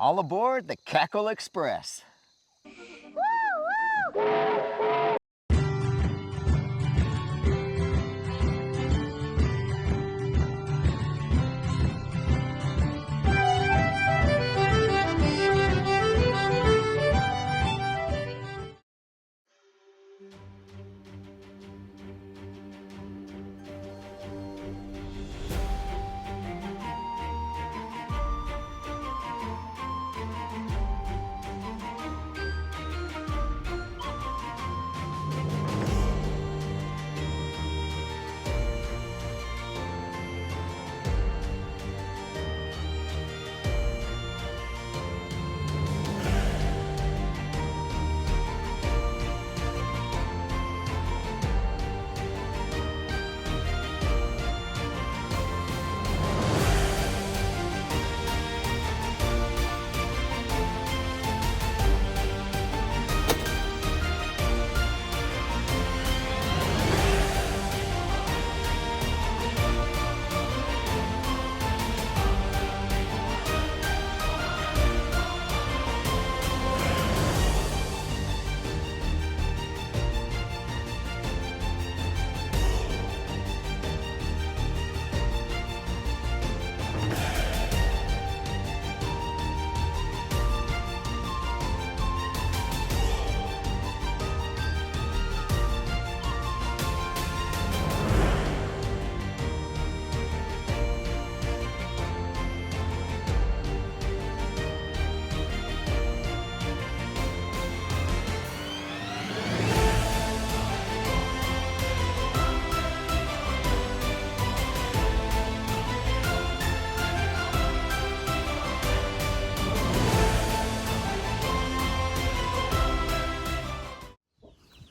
All aboard the Cackle Express.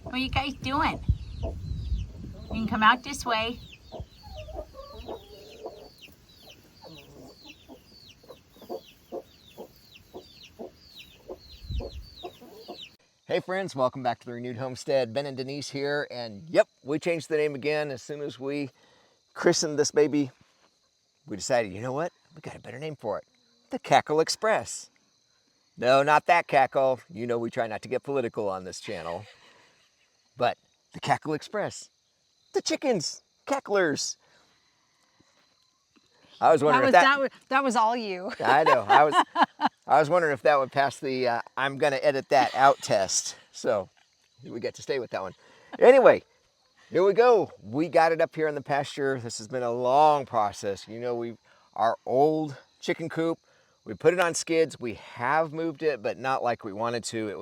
What are you guys doing? You can come out this way. Hey friends, welcome back to the Renewed Homestead. Ben and Denise here, and yep, we changed the name again. As soon as we christened this baby, we decided, you know what? We got a better name for it. The Cackle Express. No, not that cackle. You know we try not to get political on this channel. But the Cackle Express. The chickens, cacklers. I was wondering that was all you. I know. I was wondering if that would pass the I'm gonna edit that out test. So we get to stay with that one. Anyway, here we go. We got it up here in the pasture. This has been a long process. You know, our old chicken coop, we put it on skids. We have moved it, but not like we wanted to. It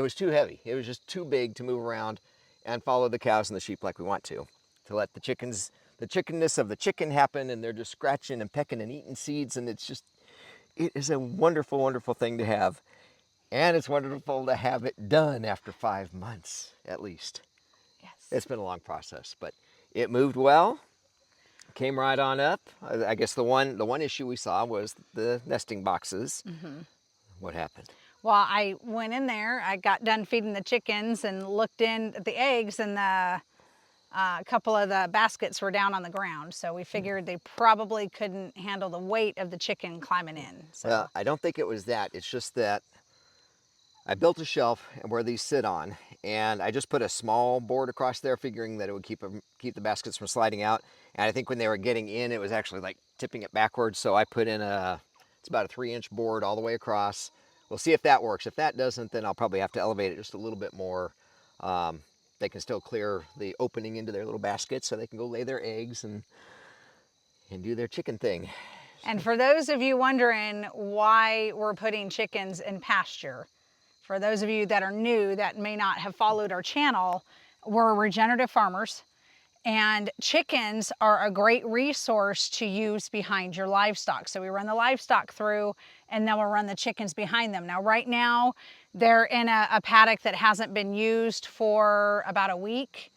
was too heavy. It was just too big to move around and follow the cows and the sheep like we want to let the chickenness of the chicken happen, and they're just scratching and pecking and eating seeds, and it is a wonderful, wonderful thing to have. And it's wonderful to have it done after 5 months, at least. Yes. It's been a long process, but it moved well, came right on up. I guess the one issue we saw was the nesting boxes. Mm-hmm. What happened? Well, I went in there, I got done feeding the chickens and looked in at the eggs, and a couple of the baskets were down on the ground. So we figured they probably couldn't handle the weight of the chicken climbing in. So. Well, I don't think it was that. It's just that I built a shelf where these sit on, and I just put a small board across there, figuring that it would keep the baskets from sliding out. And I think when they were getting in, it was actually like tipping it backwards. So I put in it's about a 3-inch board all the way across. We'll see if that works. If that doesn't, then I'll probably have to elevate it just a little bit more. They can still clear the opening into their little baskets so they can go lay their eggs and do their chicken thing. And for those of you wondering why we're putting chickens in pasture, for those of you that are new that may not have followed our channel, we're regenerative farmers, and chickens are a great resource to use behind your livestock. So we run the livestock through, and then we'll run the chickens behind them. Now, right now, they're in a paddock that hasn't been used for about a week,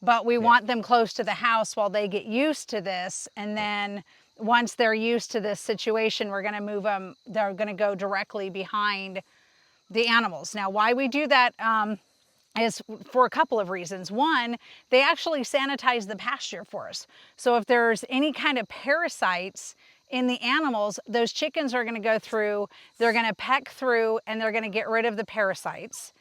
but we want them close to the house while they get used to this. And then once they're used to this situation, we're gonna move them, they're gonna go directly behind the animals. Now, why we do that is for a couple of reasons. One, they actually sanitize the pasture for us. So if there's any kind of parasites in the animals, those chickens are going to go through, they're going to peck through, and they're going to get rid of the parasites.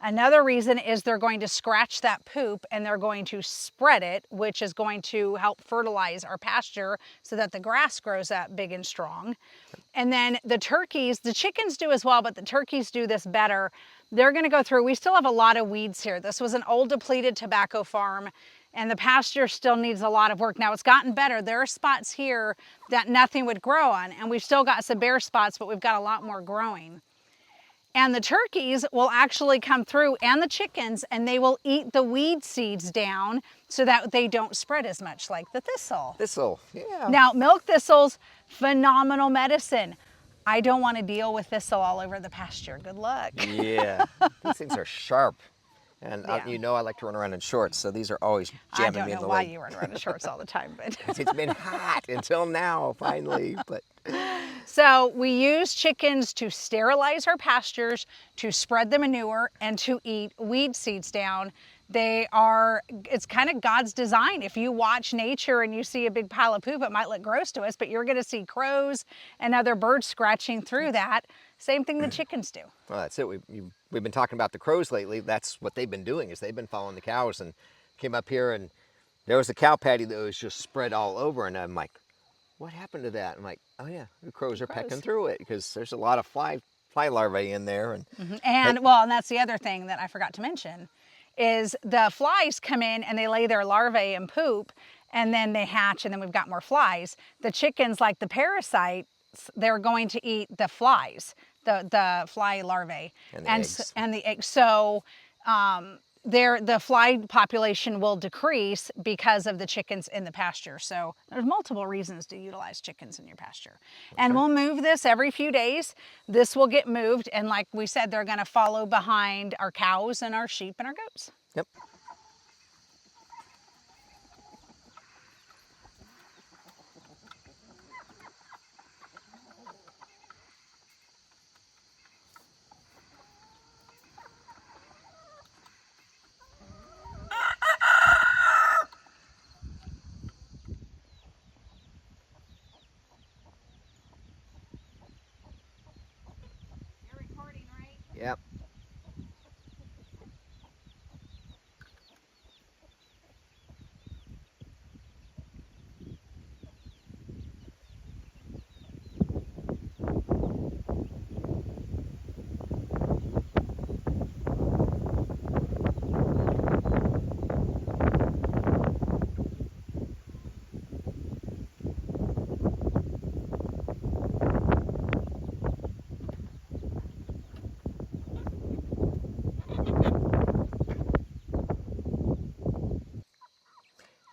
Another reason is they're going to scratch that poop and they're going to spread it, which is going to help fertilize our pasture so that the grass grows up big and strong. And then the turkeys, the chickens do as well, but the turkeys do this better. They're going to go through, we still have a lot of weeds here. This was an old depleted tobacco farm, and the pasture still needs a lot of work. Now it's gotten better. There are spots here that nothing would grow on, and we've still got some bare spots, but we've got a lot more growing. And the turkeys will actually come through, and the chickens, and they will eat the weed seeds down so that they don't spread as much, like the thistle. Thistle, yeah. Now, milk thistles, phenomenal medicine. I don't want to deal with thistle all over the pasture. Good luck. Yeah, these things are sharp. And Yeah. you know I like to run around in shorts, so these are always jamming me in the I don't know why leg. you run around in shorts all the time, but. It's been hot until now, finally. But So we use chickens to sterilize our pastures, to spread the manure, and to eat weed seeds down. It's kind of God's design. If you watch nature and you see a big pile of poop, it might look gross to us, but you're going to see crows and other birds scratching through that. Same thing the chickens do. well, that's it. We've been talking about the crows lately. That's what they've been doing, is they've been following the cows, and came up here and there was a cow patty that was just spread all over, and I'm like, what happened to that? I'm like, oh yeah, the crows are pecking through it because there's a lot of fly larvae in there. And And and that's the other thing that I forgot to mention is the flies come in and they lay their larvae and poop, and then they hatch, and then we've got more flies. The chickens, like the parasites, they're going to eat the flies, the fly larvae, And the eggs. and the eggs. So the fly population will decrease because of the chickens in the pasture. So there's multiple reasons to utilize chickens in your pasture. And we'll move this every few days. This will get moved, and like we said, they're going to follow behind our cows and our sheep and our goats. yep. You're recording, right? Yep.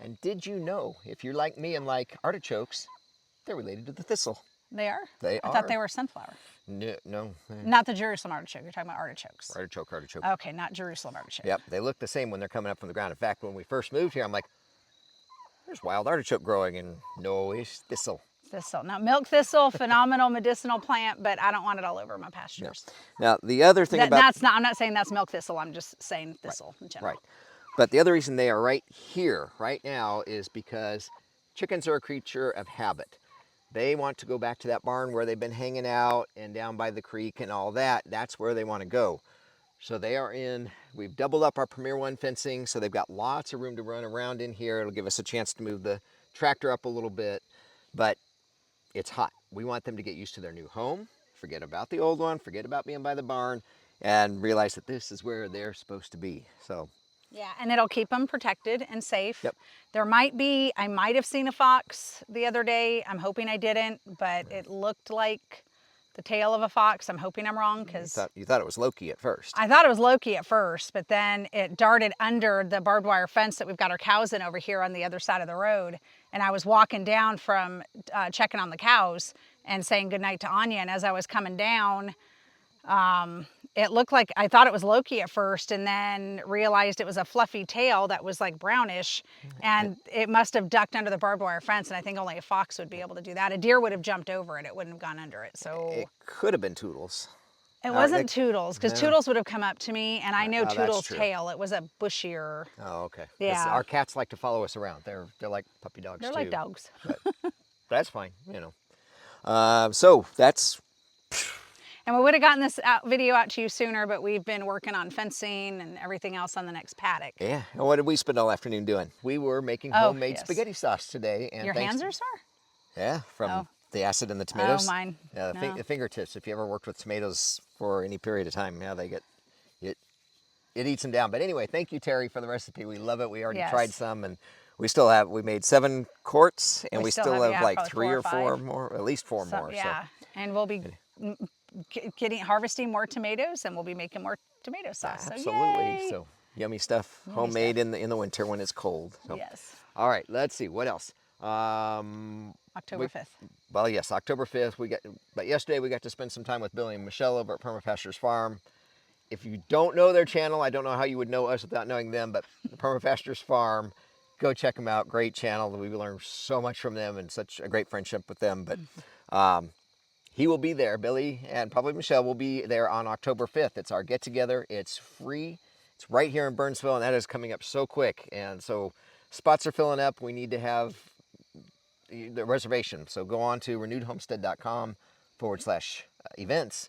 And did you know, if you're like me and like artichokes, they're related to the thistle? They are? They I thought are. they were sunflower. No. Not the Jerusalem artichoke. You're talking about artichokes. Artichoke. Okay, not Jerusalem artichoke. Yep, they look the same when they're coming up from the ground. In fact, when we first moved here, I'm like, there's wild artichoke growing, and no, it's thistle. Thistle. Now, milk thistle, phenomenal medicinal plant, but I don't want it all over my pastures. Now, the other thing about... I'm not saying that's milk thistle. I'm just saying thistle in general. Right. But the other reason they are right here, right now, is because chickens are a creature of habit. They want to go back to that barn where they've been hanging out and down by the creek and all that. That's where they want to go. So they are in, we've doubled up our Premier One fencing, so they've got lots of room to run around in here. It'll give us a chance to move the tractor up a little bit, but it's hot. We want them to get used to their new home, forget about the old one, forget about being by the barn, and realize that this is where they're supposed to be. So Yeah, and it'll keep them protected and safe. Yep. I might have seen a fox the other day. I'm hoping I didn't, but it looked like the tail of a fox. I'm hoping I'm wrong because you thought it was Loki at first. I thought it was Loki at first, but then it darted under the barbed wire fence that we've got our cows in over here on the other side of the road. And I was walking down from checking on the cows and saying goodnight to Anya. And as I was coming down, it looked like, I thought it was Loki at first, and then realized it was a fluffy tail that was like brownish, and it must have ducked under the barbed wire fence, and I think only a fox would be able to do that. A deer would have jumped over it. It wouldn't have gone under it. So It could have been Toodles. it wasn't Toodles, because no. Toodles would have come up to me, and I know that's Toodles' true. tail. It was a bushier. Oh, okay. 'Cause Yeah. Our cats like to follow us around. They're like puppy dogs They're too. like dogs. But that's fine, you know. So that's, And we would have gotten this video out to you sooner, but we've been working on fencing and everything else on the next paddock. yeah. And what did we spend all afternoon doing? We were making homemade spaghetti sauce today. And Your hands are sore? Yeah, from Oh. the acid in the tomatoes. Oh, mine. The No. fingertips. If you ever worked with tomatoes for any period of time, yeah, they get it eats them down. But anyway, thank you, Terry, for the recipe. We love it. We already tried some, and we made 7 quarts, and we still have yeah, like probably 3 or 4 5. more, at least 4 more. Yeah, and we'll be harvesting more tomatoes, and we'll be making more tomato sauce. So Absolutely. yay. So yummy stuff, homemade in the winter when it's cold. So. Yes. All right, let's see what else. October 5th. Well, yes, October 5th. But yesterday we got to spend some time with Billy and Michelle over at Pastures Farm. If you don't know their channel, I don't know how you would know us without knowing them, but the Pastures Farm, go check them out. Great channel. We learned so much from them and such a great friendship with them. But he will be there. Billy and probably Michelle will be there on October 5th. It's our get-together. It's free. It's right here in Burnsville, and that is coming up so quick. And so spots are filling up. We need to have the reservation. So go on to renewedhomestead.com/events.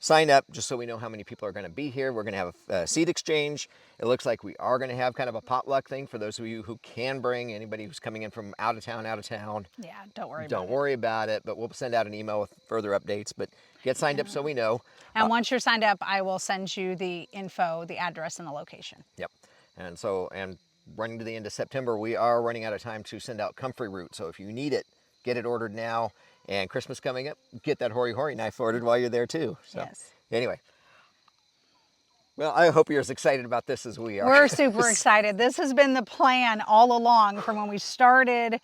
Sign up just so we know how many people are going to be here. We're going to have a seed exchange. It looks like we are going to have kind of a potluck thing for those of you who can bring. Anybody who's coming in from out of town. Yeah, don't worry about it. But we'll send out an email with further updates. But get signed up so we know. And once you're signed up, I will send you the info, the address, and the location. Yep. And running to the end of September, we are running out of time to send out comfrey root. So if you need it, get it ordered now. And Christmas coming up, get that hoary knife ordered while you're there too. So yes. Anyway, well, I hope you're as excited about this as we are. We're super excited. This has been the plan all along from when we started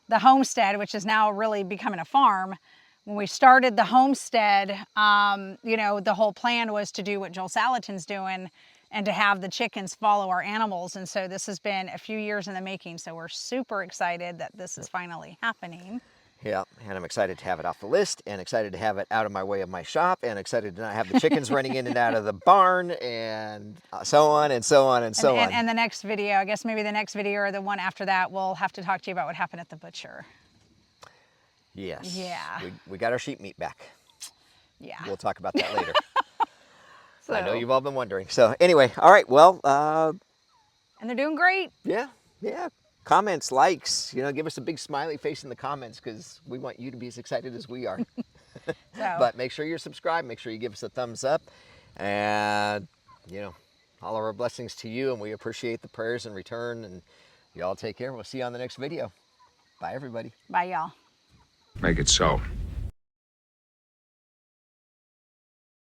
the homestead, which is now really becoming a farm. When we started the homestead, the whole plan was to do what Joel Salatin's doing and to have the chickens follow our animals. And so this has been a few years in the making. So we're super excited that this is finally happening. Yeah, and I'm excited to have it off the list, and excited to have it out of my way of my shop, and excited to not have the chickens running in and out of the barn, and so on and so on and so on. And the next video, I guess maybe the next video or the one after that, we'll have to talk to you about what happened at the butcher. Yes. Yeah. We got our sheep meat back. Yeah. We'll talk about that later. So, I know you've all been wondering. So anyway, all right, well. And they're doing great. Yeah. Comments, likes, give us a big smiley face in the comments because we want you to be as excited as we are. But make sure you're subscribed. Make sure you give us a thumbs up. And, all of our blessings to you. And we appreciate the prayers in return. And you all take care. We'll see you on the next video. Bye, everybody. Bye, y'all. Make it so.